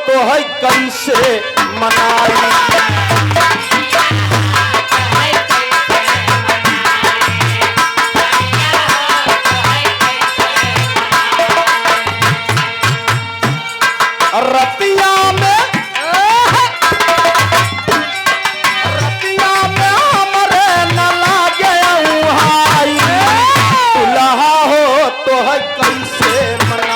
तो है कैसे मनाई। रतिया में हमरे न लागे उहाई, दुल्हा हो तो है कैसे मनाई।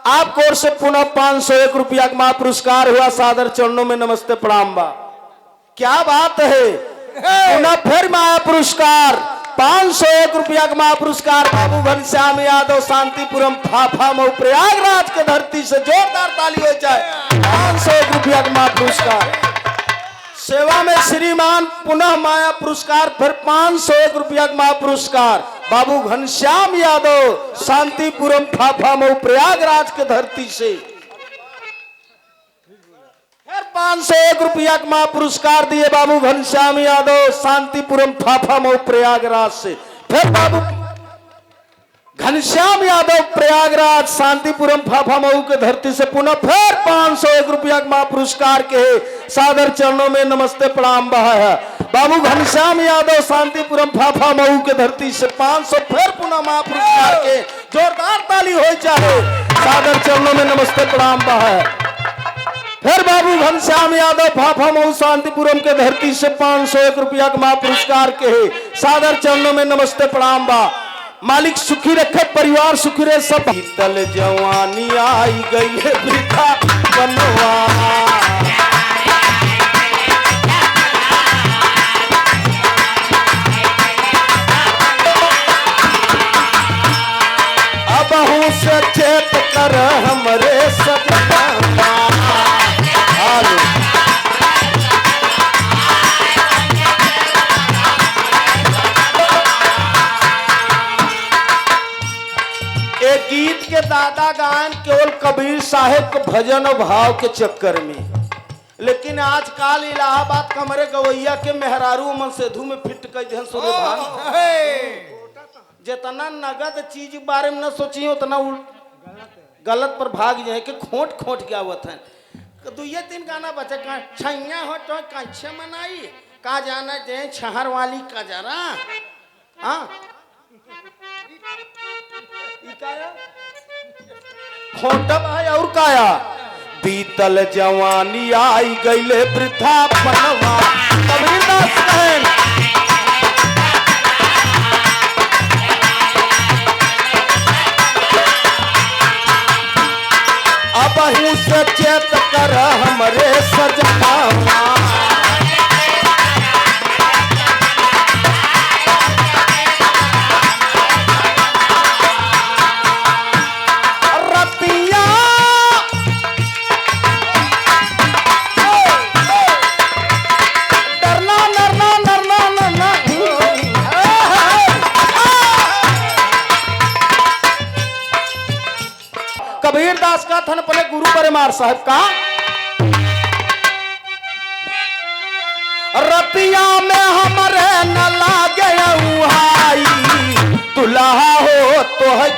आपको ओर से पुनः 501 रुपया का महा पुरस्कार हुआ। सादर चरणों में नमस्ते प्रणाम बा। क्या बात है, पुनः फिर महा पुरस्कार 501 रुपया का महा पुरस्कार बाबू घनश्याम यादव शांतिपुरम फाफा मऊ प्रयागराज के धरती से जोरदार ताली हो जाए। 501 रुपया का महा पुरस्कार। सेवा में श्रीमान पुनः माया पुरस्कार फिर 501 रुपया का महा पुरस्कार बाबू घनश्याम यादव शांतिपुरम फाफा मऊ प्रयागराज के धरती से। फिर 501 रुपया का महा पुरस्कार दिए बाबू घनश्याम यादव शांतिपुरम फाफा मऊ प्रयागराज से। फिर बाबू घनश्याम यादव प्रयागराज शांतिपुरम फाफा मऊ के धरती से पुनः फिर 501 रुपया का महा पुरस्कार के सादर चरणों में नमस्ते प्रणाम बहा है। बाबू घनश्याम यादव शांतिपुरम फाफा मऊ के धरती से 500 फिर पुनः महा पुरस्कार के जोरदार ताली हो चाहे। सादर चरणों में नमस्ते प्रणाम बहा है। फिर बाबू घनश्याम यादव फाफा मऊ शांतिपुरम के धरती से 501 रुपया का महा पुरस्कार के सादर चरणों में नमस्ते प्रणाम बा। मालिक सुखी रखे, परिवार सुखी रहे सब। बीतल जवानी आई गई है वृद्धा बनवा, अबहू से चेत कर हमरे सपना। एक गीत के दादा गायन केवल कबीर साहेब के भजन और भाव के चक्कर में, लेकिन आजकल इलाहाबाद कमरे गवैया के मेहरारू मन सेधु में फिट कर दे सुने भान। जितना नगद चीज बारे में न सोची उतना गलत पर भाग जाए कि खोट खोट क्या हुआ था। दुए तीन गाना बचा छैया हो तो कैसे मनाई का जाना दे छहर वाली का जरा। हाँ खोटा भाई और काया बीतल जवानी आई गईले वृद्धा बनवा। कबीरदास कहन अबहू से चेत कर हमरे सजना। कबीरदास का थन पले गुरु परमार साहब का रतिया में हमरे न लागे उहाई, दुल्हा हो तो है